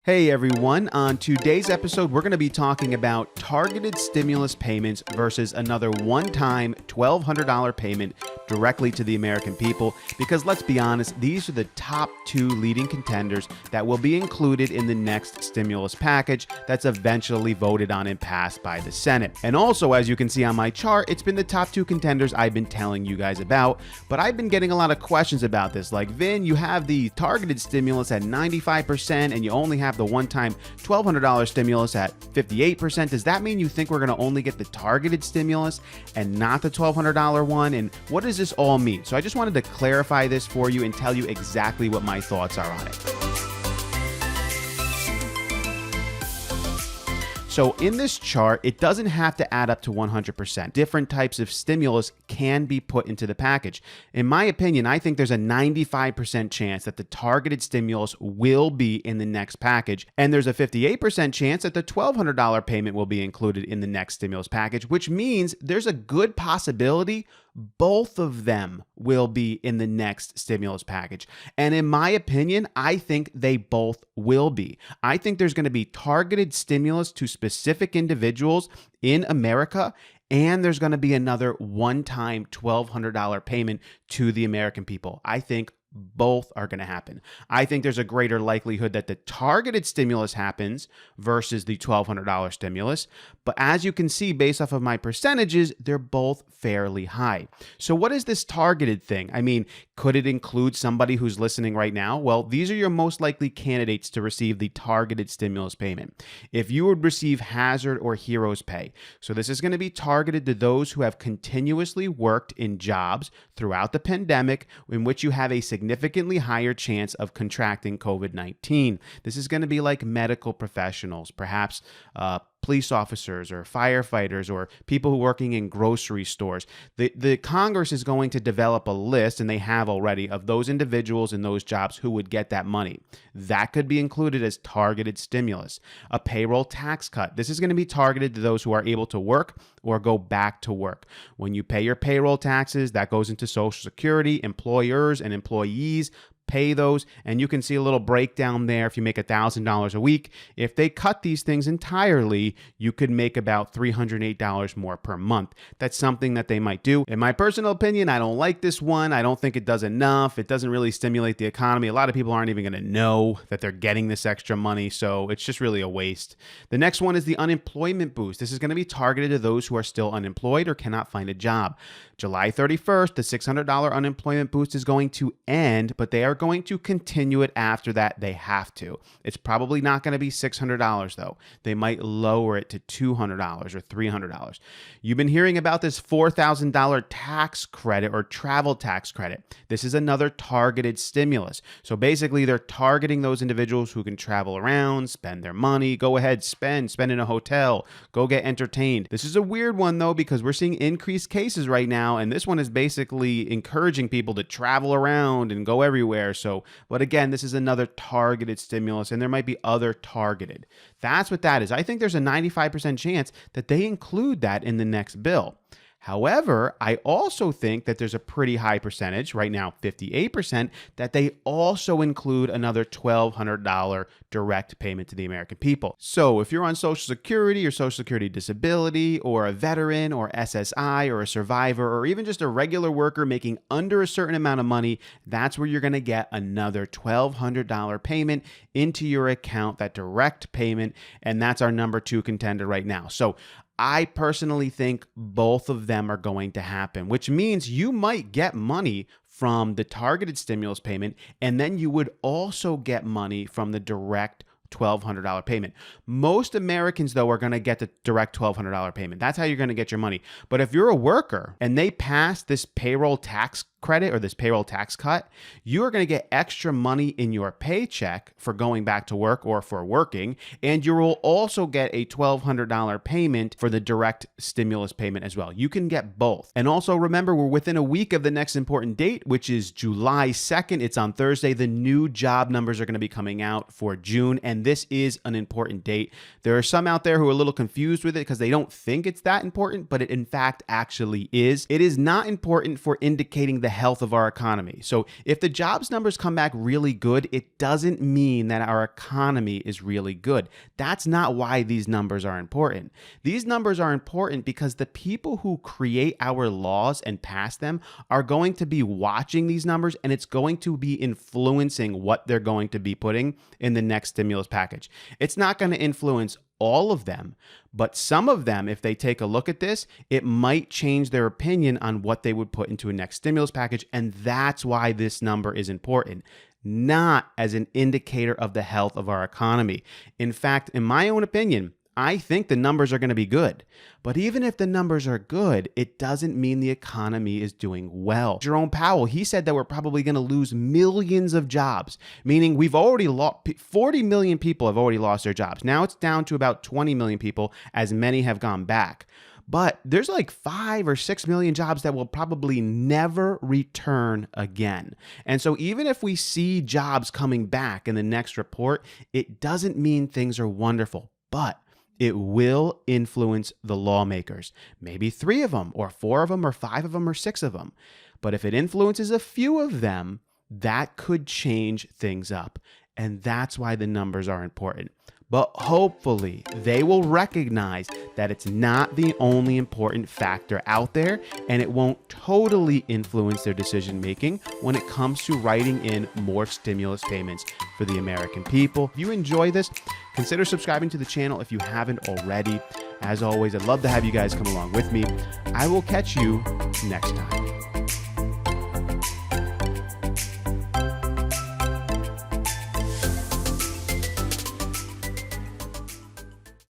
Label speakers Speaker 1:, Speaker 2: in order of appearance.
Speaker 1: Hey everyone, on today's episode, we're going to be talking about targeted stimulus payments versus another one-time $1,200 payment directly to the American people. Because let's be honest, these are the top two leading contenders that will be included in the next stimulus package that's eventually voted on and passed by the Senate. And also, as you can see on my chart, it's been the top two contenders I've been telling you guys about. But I've been getting a lot of questions about this. Like, Vin, you have the targeted stimulus at 95% and you only have the one-time $1,200 stimulus at 58%. Does that mean you think we're going to only get the targeted stimulus and not the $1,200 one? And what does this all mean? So I just wanted to clarify this for you and tell you exactly what my thoughts are on it. So in this chart, it doesn't have to add up to 100%. Different types of stimulus can be put into the package. In my opinion, I think there's a 95% chance that the targeted stimulus will be in the next package, and there's a 58% chance that the $1,200 payment will be included in the next stimulus package, which means there's a good possibility both of them will be in the next stimulus package. And in my opinion, I think they both will be. I think there's going to be targeted stimulus to specific individuals in America, and there's going to be another one-time $1,200 payment to the American people. I think both are going to happen. I think there's a greater likelihood that the targeted stimulus happens versus the $1,200 stimulus. But as you can see, based off of my percentages, they're both fairly high. So what is this targeted thing? I mean, could it include somebody who's listening right now? Well, these are your most likely candidates to receive the targeted stimulus payment. If you would receive hazard or heroes pay. So this is going to be targeted to those who have continuously worked in jobs throughout the pandemic in which you have a significantly higher chance of contracting COVID-19. This is going to be like medical professionals, perhaps police officers or firefighters or people who are working in grocery stores. The Congress is going to develop a list, and they have already, of those individuals in those jobs who would get that money. That could be included as targeted stimulus. A payroll tax cut. This is going to be targeted to those who are able to work or go back to work. When you pay your payroll taxes, that goes into Social Security. Employers and employees pay those, and you can see a little breakdown there. If you make $1,000 a week, if they cut these things entirely, you could make about $308 more per month. That's something that they might do. In my personal opinion, I don't like this one. I don't think it does enough. It doesn't really stimulate the economy. A lot of people aren't even going to know that they're getting this extra money, so it's just really a waste. The next one is the unemployment boost. This is going to be targeted to those who are still unemployed or cannot find a job. July 31st, the $600 unemployment boost is going to end, but they are going to continue it after that. They have to. It's probably not going to be $600 though. They might lower it to $200 or $300. You've been hearing about this $4,000 tax credit or travel tax credit. This is another targeted stimulus. So basically they're targeting those individuals who can travel around, spend their money, go ahead, spend in a hotel, go get entertained. This is a weird one though, because we're seeing increased cases right now, and this one is basically encouraging people to travel around and go everywhere. So, but again, this is another targeted stimulus, and there might be other targeted. That's what that is. I think there's a 95% chance that they include that in the next bill. However, I also think that there's a pretty high percentage, right now 58%, that they also include another $1,200 direct payment to the American people. So if you're on Social Security or Social Security disability, or a veteran or SSI or a survivor, or even just a regular worker making under a certain amount of money, that's where you're going to get another $1,200 payment into your account, that direct payment, and that's our number two contender right now. So I personally think both of them are going to happen, which means you might get money from the targeted stimulus payment, and then you would also get money from the direct $1,200 payment. Most Americans, though, are going to get the direct $1,200 payment. That's how you're going to get your money. But if you're a worker and they pass this payroll tax credit or this payroll tax cut, you are going to get extra money in your paycheck for going back to work or for working, and you will also get a $1,200 payment for the direct stimulus payment as well. You can get both. And also remember, we're within a week of the next important date, which is July 2nd. It's on Thursday. The new job numbers are going to be coming out for June, and this is an important date. There are some out there who are a little confused with it because they don't think it's that important, but it in fact actually is. It is not important for indicating the health of our economy. So if the jobs numbers come back really good, it doesn't mean that our economy is really good. That's not why these numbers are important. These numbers are important because the people who create our laws and pass them are going to be watching these numbers, and it's going to be influencing what they're going to be putting in the next stimulus package. It's not going to influence all of them, but some of them, if they take a look at this, it might change their opinion on what they would put into a next stimulus package. And that's why this number is important, not as an indicator of the health of our economy. In fact, in my own opinion, I think the numbers are going to be good. But even if the numbers are good, it doesn't mean the economy is doing well. Jerome Powell, he said that we're probably going to lose millions of jobs, meaning we've already lost 40 million people have already lost their jobs. Now it's down to about 20 million people, as many have gone back. But there's like 5 or 6 million jobs that will probably never return again. And so even if we see jobs coming back in the next report, it doesn't mean things are wonderful. But it will influence the lawmakers. Maybe 3 of them, or 4 of them, or 5 of them, or 6 of them. But if it influences a few of them, that could change things up. And that's why the numbers are important. But hopefully they will recognize that it's not the only important factor out there, and it won't totally influence their decision making when it comes to writing in more stimulus payments for the American people. If you enjoy this, consider subscribing to the channel if you haven't already. As always, I'd love to have you guys come along with me. I will catch you next time.